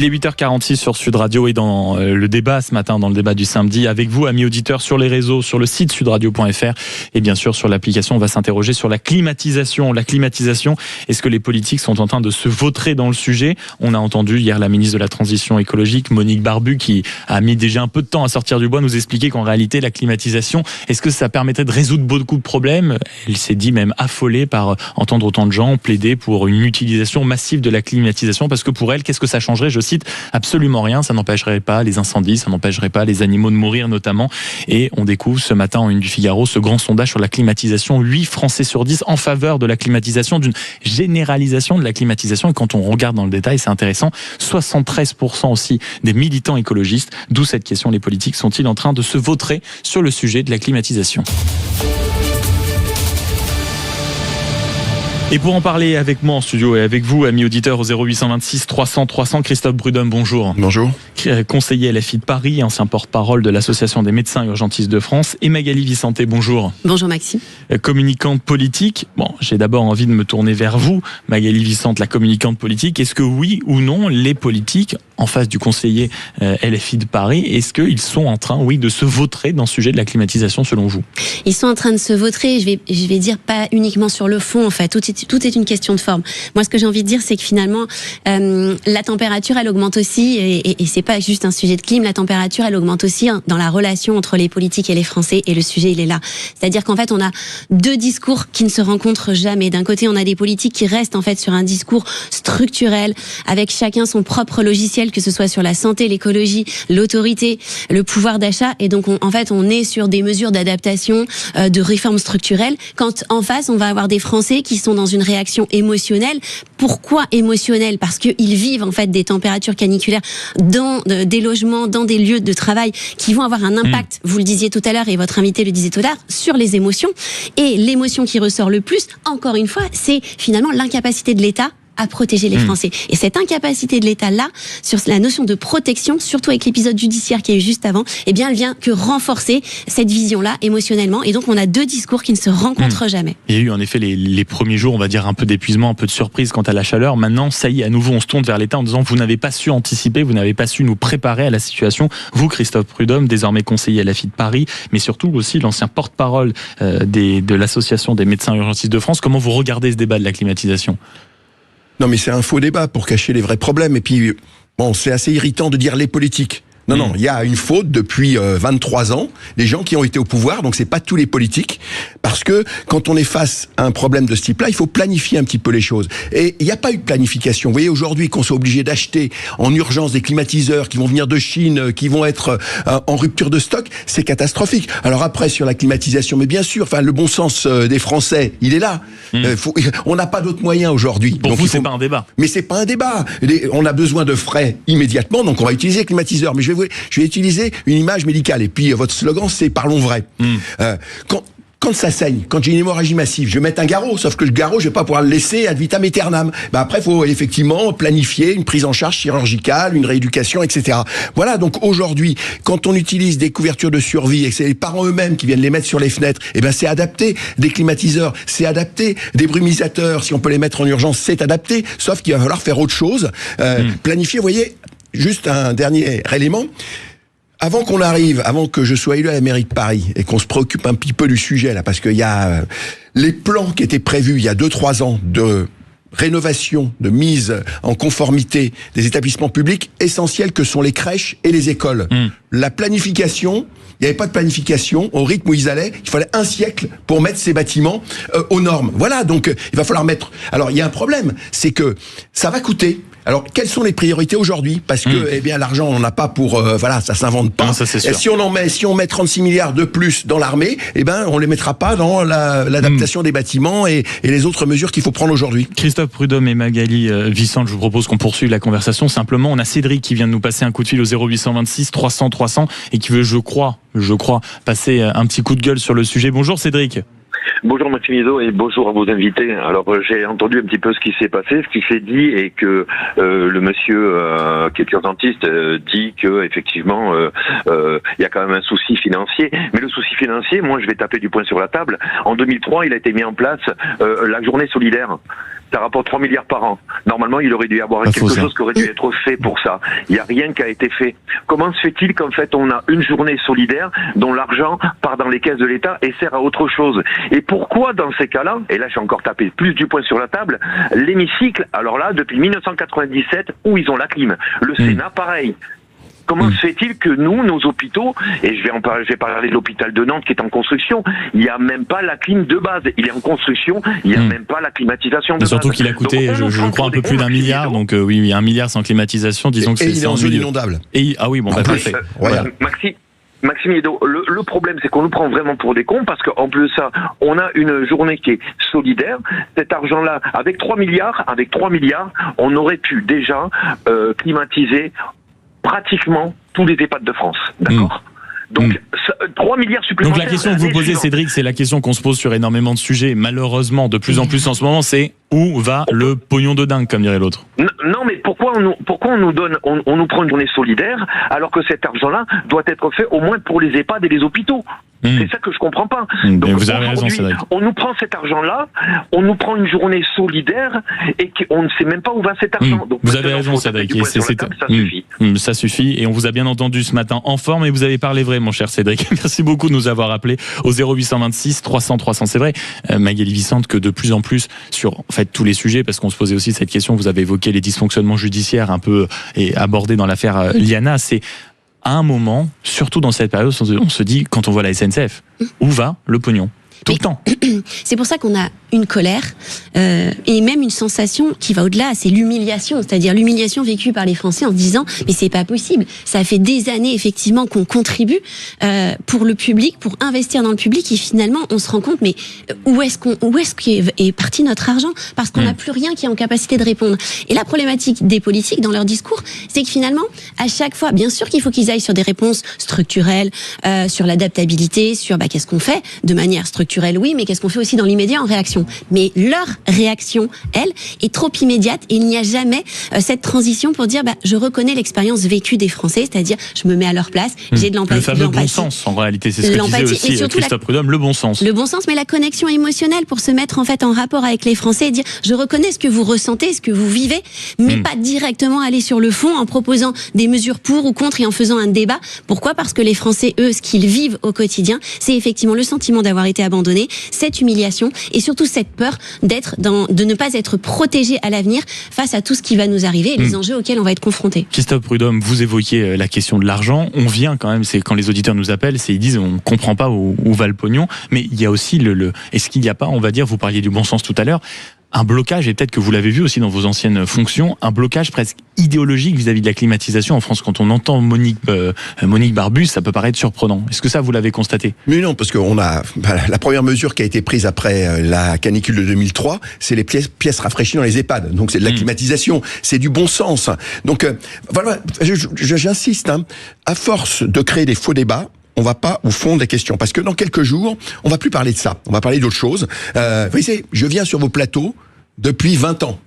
Il est 8h46 sur Sud Radio et dans le débat ce matin, dans le débat du samedi, avec vous, amis auditeurs, sur les réseaux, sur le site sudradio.fr et bien sûr sur l'application, on va s'interroger sur la climatisation. La climatisation, est-ce que les politiques sont en train de se vautrer dans le sujet ? On a entendu hier la ministre de la Transition écologique, Monique Barbu, qui a mis déjà un peu de temps à sortir du bois, nous expliquer qu'en réalité, la climatisation, est-ce que ça permettrait de résoudre beaucoup de problèmes ? Elle s'est dit même affolée par entendre autant de gens plaider pour une utilisation massive de la climatisation, parce que pour elle, qu'est-ce que ça changerait ? Je cite, absolument rien, ça n'empêcherait pas les incendies, ça n'empêcherait pas les animaux de mourir notamment. Et on découvre ce matin en une du Figaro ce grand sondage sur la climatisation. 8 Français sur 10 en faveur de la climatisation, d'une généralisation de la climatisation. Et quand on regarde dans le détail, c'est intéressant, 73% aussi des militants écologistes. D'où cette question, les politiques sont-ils en train de se vautrer sur le sujet de la climatisation ? Et pour en parler avec moi en studio et avec vous, amis auditeurs, au 0826 300 300, Christophe Prudhomme, bonjour. Bonjour. Conseiller LFI de Paris, ancien porte-parole de l'Association des médecins urgentistes de France, et Magali Vicenté, bonjour. Bonjour Maxime. Communicante politique. Bon, j'ai d'abord envie de me tourner vers vous, Magali Vicenté, la communicante politique. Est-ce que oui ou non, les politiques, en face du conseiller LFI de Paris, est-ce qu'ils sont en train, oui, de se vautrer dans le sujet de la climatisation selon vous ? Ils sont en train de se vautrer, je vais dire pas uniquement sur le fond en fait, tout est une question de forme. Moi ce que j'ai envie de dire c'est que finalement la température elle augmente aussi et c'est pas juste un sujet de clim, la température elle augmente aussi dans la relation entre les politiques et les Français et le sujet il est là. C'est-à-dire qu'en fait on a deux discours qui ne se rencontrent jamais. D'un côté on a des politiques qui restent en fait sur un discours structurel avec chacun son propre logiciel, que ce soit sur la santé, l'écologie, l'autorité, le pouvoir d'achat, et donc on est sur des mesures d'adaptation, de réformes structurelles, quand en face on va avoir des Français qui sont dans une réaction émotionnelle. Pourquoi émotionnelle ? Parce qu'ils vivent en fait des températures caniculaires dans des logements, dans des lieux de travail qui vont avoir un impact, vous le disiez tout à l'heure et votre invité le disait tout à l'heure, sur les émotions. Et l'émotion qui ressort le plus, encore une fois, c'est finalement l'incapacité de l'État à protéger les Français. Et cette incapacité de l'État-là, sur la notion de protection, surtout avec l'épisode judiciaire qu'il y a eu juste avant, eh bien, elle vient que renforcer cette vision-là émotionnellement. Et donc, on a deux discours qui ne se rencontrent jamais. Il y a eu en effet les premiers jours, on va dire, un peu d'épuisement, un peu de surprise quant à la chaleur. Maintenant, ça y est, à nouveau, on se tourne vers l'État en disant, vous n'avez pas su anticiper, vous n'avez pas su nous préparer à la situation. Vous, Christophe Prudhomme, désormais conseiller à LFI de Paris, mais surtout aussi l'ancien porte-parole de l'Association des médecins urgentistes de France. Comment vous regardez ce débat de la climatisation ? Non, mais c'est un faux débat pour cacher les vrais problèmes. Et puis, bon, c'est assez irritant de dire les politiques. Non, il y a une faute depuis 23 ans, les gens qui ont été au pouvoir, donc c'est pas tous les politiques, parce que quand on est face à un problème de ce type-là, il faut planifier un petit peu les choses. Et il n'y a pas eu de planification. Vous voyez, aujourd'hui, qu'on soit obligé d'acheter en urgence des climatiseurs qui vont venir de Chine, qui vont être en rupture de stock, c'est catastrophique. Alors après, sur la climatisation, mais bien sûr, enfin, le bon sens des Français, il est là. On n'a pas d'autres moyens aujourd'hui. Pour vous, c'est pas un débat. Mais c'est pas un débat. On a besoin de frais immédiatement, donc on va utiliser les climatiseurs. Mais je vais utiliser une image médicale. Et puis, votre slogan, c'est « Parlons vrai ». Quand ça saigne, quand j'ai une hémorragie massive, je vais mettre un garrot, sauf que le garrot, je vais pas pouvoir le laisser ad vitam aeternam. Après, il faut effectivement planifier une prise en charge chirurgicale, une rééducation, etc. Voilà, donc aujourd'hui, quand on utilise des couvertures de survie et que c'est les parents eux-mêmes qui viennent les mettre sur les fenêtres, c'est adapté. Des climatiseurs, c'est adapté. Des brumisateurs, si on peut les mettre en urgence, c'est adapté. Sauf qu'il va falloir faire autre chose. Planifier, vous voyez, juste un dernier élément. Avant que je sois élu à la mairie de Paris et qu'on se préoccupe un petit peu du sujet là, parce qu'il y a les plans qui étaient prévus il y a 2-3 ans de rénovation, de mise en conformité des établissements publics essentiels que sont les crèches et les écoles. La planification, il n'y avait pas de planification au rythme où ils allaient. Il fallait 1 siècle pour mettre ces bâtiments aux normes. Voilà, donc il va falloir mettre... Alors il y a un problème, c'est que ça va coûter. Alors, quelles sont les priorités aujourd'hui ? Parce que, l'argent, on n'en a pas pour, ça s'invente pas. Non, ça, c'est sûr. Et si on met 36 milliards de plus dans l'armée, on les mettra pas dans l'adaptation des bâtiments et les autres mesures qu'il faut prendre aujourd'hui. Christophe Prudhomme et Magali Vicenté, je vous propose qu'on poursuive la conversation. Simplement, on a Cédric qui vient de nous passer un coup de fil au 0826 300 300 et qui veut, je crois, passer un petit coup de gueule sur le sujet. Bonjour Cédric. Bonjour Maxime Iso et bonjour à vos invités. Alors j'ai entendu un petit peu ce qui s'est passé, ce qui s'est dit et que le monsieur qui est urgentiste dit que effectivement il y a quand même un souci financier. Mais le souci financier, moi je vais taper du poing sur la table. En 2003, il a été mis en place la journée solidaire. Ça rapporte 3 milliards par an. Normalement, il aurait dû y avoir quelque chose qui aurait dû être fait pour ça. Il n'y a rien qui a été fait. Comment se fait-il qu'en fait, on a une journée solidaire dont l'argent part dans les caisses de l'État et sert à autre chose? Et pourquoi, dans ces cas-là, et là, j'ai encore tapé plus du poing sur la table, l'hémicycle, alors là, depuis 1997, où ils ont la clim. Le Sénat, pareil. Comment se fait-il que nous, nos hôpitaux, et je vais parler de l'hôpital de Nantes qui est en construction, il n'y a même pas la clim de base. Il est en construction, il n'y a même pas la climatisation de base. Surtout qu'il a coûté, je crois, un peu plus d'1 milliard. Donc oui, 1 milliard sans climatisation, disons que c'est... Et il est en zone inondable. Ah oui, bon, bah parfait. Voilà. Maxime Edo, le problème c'est qu'on nous prend vraiment pour des cons parce qu'en plus de ça, on a une journée qui est solidaire. Cet argent-là, avec 3 milliards, on aurait pu déjà climatiser pratiquement tous les EHPAD de France, d'accord ? Donc, 3 milliards supplémentaires. Donc la question que vous posez, Cédric, c'est la question qu'on se pose sur énormément de sujets, malheureusement, de plus en plus en ce moment, c'est où va le pognon de dingue, comme dirait l'autre? Non, mais pourquoi on nous donne, on nous prend une journée solidaire, alors que cet argent-là doit être fait au moins pour les EHPAD et les hôpitaux? C'est ça que je comprends pas. Donc, vous avez raison, Cédric. On nous prend cet argent-là, on nous prend une journée solidaire et on ne sait même pas où va cet argent. Donc, vous avez raison, Cédric. Ça suffit. Ça suffit. Et on vous a bien entendu ce matin en forme et vous avez parlé vrai, mon cher Cédric. Merci beaucoup de nous avoir appelés au 0826 300 300. C'est vrai, Magali Vicente, que de plus en plus sur en fait tous les sujets, parce qu'on se posait aussi cette question, vous avez évoqué les dysfonctionnements judiciaires un peu et abordés dans l'affaire Liana, c'est à un moment, surtout dans cette période, on se dit, quand on voit la SNCF, où va le pognon ? Tout le temps. C'est pour ça qu'on a une colère et même une sensation qui va au-delà, c'est l'humiliation, c'est-à-dire l'humiliation vécue par les Français en se disant mais c'est pas possible. Ça fait des années effectivement qu'on contribue pour le public, pour investir dans le public et finalement on se rend compte mais où est-ce qu'est parti notre argent parce qu'on n'a plus rien qui est en capacité de répondre. Et la problématique des politiques dans leur discours, c'est que finalement à chaque fois, bien sûr qu'il faut qu'ils aillent sur des réponses structurelles, sur l'adaptabilité, sur qu'est-ce qu'on fait de manière structurelle. Oui, mais qu'est-ce qu'on fait aussi dans l'immédiat en réaction? Mais leur réaction, elle, est trop immédiate et il n'y a jamais cette transition pour dire je reconnais l'expérience vécue des Français, c'est-à-dire je me mets à leur place, j'ai de l'empathie. Le fameux bon sens, en réalité, c'est ce que disait aussi Christophe Prudhomme, le bon sens. Le bon sens, mais la connexion émotionnelle pour se mettre en fait en rapport avec les Français et dire je reconnais ce que vous ressentez, ce que vous vivez, mais pas directement aller sur le fond en proposant des mesures pour ou contre et en faisant un débat. Pourquoi? Parce que les Français, eux, ce qu'ils vivent au quotidien, c'est effectivement le sentiment d'avoir été abandonnés, cette humiliation et surtout cette peur de ne pas être protégé à l'avenir face à tout ce qui va nous arriver et les enjeux auxquels on va être confrontés. Christophe Prudhomme, vous évoquiez la question de l'argent. On vient quand même, c'est quand les auditeurs nous appellent, ils disent on comprend pas où va le pognon, mais il y a aussi est-ce qu'il n'y a pas, on va dire, vous parliez du bon sens tout à l'heure, un blocage, et peut-être que vous l'avez vu aussi dans vos anciennes fonctions, un blocage presque idéologique vis-à-vis de la climatisation en France. Quand on entend Monique Barbus, ça peut paraître surprenant. Est-ce que ça, vous l'avez constaté? Mais non, parce qu'on a la première mesure qui a été prise après la canicule de 2003, c'est les pièces rafraîchies dans les EHPAD. Donc c'est de la climatisation, c'est du bon sens. Donc voilà, j'insiste, à force de créer des faux débats, on va pas au fond des questions. Parce que dans quelques jours, on va plus parler de ça. On va parler d'autre chose. Vous voyez, je viens sur vos plateaux depuis 20 ans.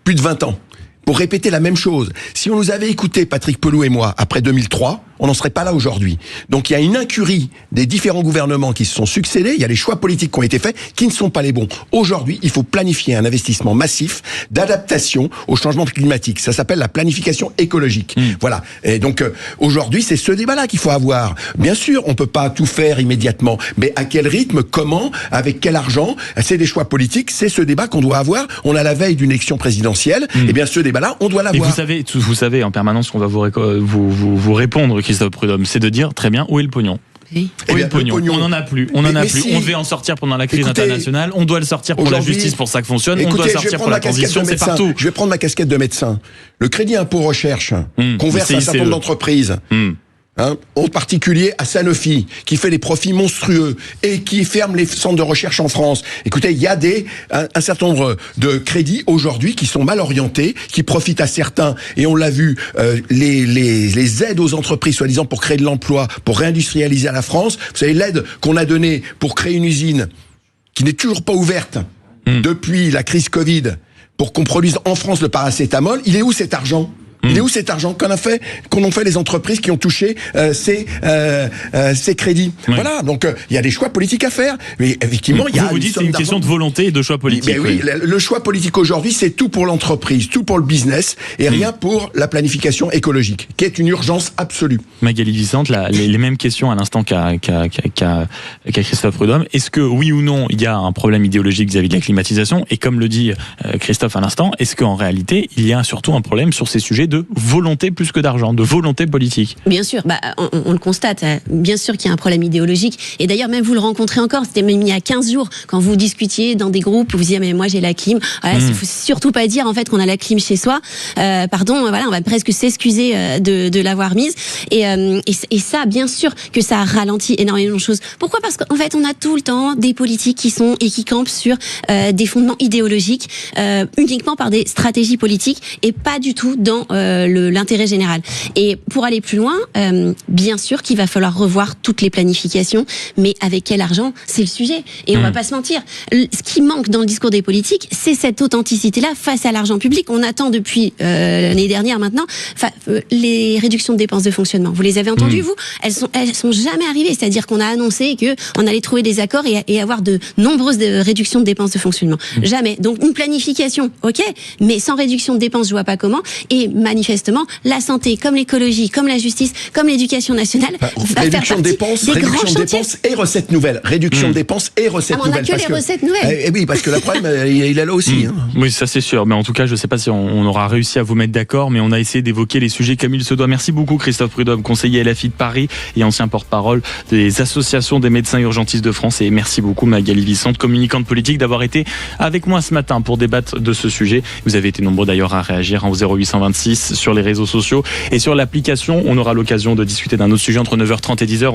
Plus de 20 ans. Pour répéter la même chose. Si on nous avait écouté, Patrick Pelloux et moi, après 2003, on n'en serait pas là aujourd'hui. Donc il y a une incurie des différents gouvernements qui se sont succédés, il y a les choix politiques qui ont été faits, qui ne sont pas les bons. Aujourd'hui, il faut planifier un investissement massif d'adaptation au changement climatique. Ça s'appelle la planification écologique. Voilà. Et donc aujourd'hui, c'est ce débat-là qu'il faut avoir. Bien sûr, on peut pas tout faire immédiatement, mais à quel rythme, comment, avec quel argent? C'est des choix politiques, c'est ce débat qu'on doit avoir. On a la veille d'une élection présidentielle, et bien ce débat-là, on doit l'avoir. Et vous savez en permanence qu'on va vous répondre, Christophe Prudhomme, c'est de dire très bien, où est le pognon? Oui. Où est le pognon? On n'en a plus. On devait en sortir pendant la crise internationale. On doit le sortir pour la justice, pour ça que fonctionne. On doit sortir pour la transition. C'est partout. Je vais prendre ma casquette de médecin. Le crédit impôt recherche qu'on verse à un certain nombre d'entreprises. En particulier à Sanofi, qui fait des profits monstrueux et qui ferme les centres de recherche en France. Écoutez, il y a un certain nombre de crédits aujourd'hui qui sont mal orientés, qui profitent à certains, et on l'a vu, les aides aux entreprises, soi-disant pour créer de l'emploi, pour réindustrialiser à la France. Vous savez, l'aide qu'on a donnée pour créer une usine qui n'est toujours pas ouverte depuis la crise Covid, pour qu'on produise en France le paracétamol, il est où cet argent ? Il est où cet argent qu'on ont fait les entreprises qui ont touché ces crédits? Voilà, donc il y a des choix politiques à faire. Mais effectivement, il y a vous dites c'est une question de volonté et de choix politique. Oui, le choix politique aujourd'hui, c'est tout pour l'entreprise, tout pour le business, et rien pour la planification écologique, qui est une urgence absolue. Magali Vicente, les mêmes questions à l'instant qu'à Christophe Prudhomme. Est-ce que, oui ou non, il y a un problème idéologique vis-à-vis de la climatisation? Et comme le dit Christophe à l'instant, est-ce qu'en réalité, il y a surtout un problème sur ces sujets de volonté plus que d'argent, de volonté politique? Bien sûr, on le constate. Bien sûr qu'il y a un problème idéologique. Et d'ailleurs, même vous le rencontrez encore. C'était même il y a 15 jours, quand vous discutiez dans des groupes, vous disiez, mais moi j'ai la clim. Voilà, il faut surtout pas dire en fait qu'on a la clim chez soi. Voilà, on va presque s'excuser de l'avoir mise. Et ça, bien sûr que ça ralentit énormément de choses. Pourquoi? Parce qu'en fait, on a tout le temps des politiques qui campent sur des fondements idéologiques, uniquement par des stratégies politiques et pas du tout dans l'intérêt général. Et pour aller plus loin, bien sûr qu'il va falloir revoir toutes les planifications, mais avec quel argent, c'est le sujet. Et on va pas se mentir. Ce qui manque dans le discours des politiques, c'est cette authenticité-là face à l'argent public. On attend depuis l'année dernière maintenant les réductions de dépenses de fonctionnement. Vous les avez entendues, vous? Elles sont jamais arrivées. C'est-à-dire qu'on a annoncé que on allait trouver des accords et avoir de nombreuses réductions de dépenses de fonctionnement. Jamais. Donc une planification, ok, mais sans réduction de dépenses, je vois pas comment. Et manifestement, la santé, comme l'écologie, comme la justice, comme l'éducation nationale, va réduction faire de partie dépenses, des grands réduction de chantiers. dépenses et recettes nouvelles. Réduction de dépenses et recettes On nouvelles. n'a que les recettes nouvelles. Oui, parce que le problème, il est là aussi. Oui, ça c'est sûr. Mais en tout cas, je ne sais pas si on aura réussi à vous mettre d'accord, mais on a essayé d'évoquer les sujets comme il se doit. Merci beaucoup Christophe Prudhomme, conseiller LFI de Paris et ancien porte-parole des associations des médecins urgentistes de France. Et merci beaucoup Magali Vicente, communicante politique, d'avoir été avec moi ce matin pour débattre de ce sujet. Vous avez été nombreux d'ailleurs à réagir au 0826 sur les réseaux sociaux et sur l'application. On aura l'occasion de discuter d'un autre sujet entre 9h30 et 10h.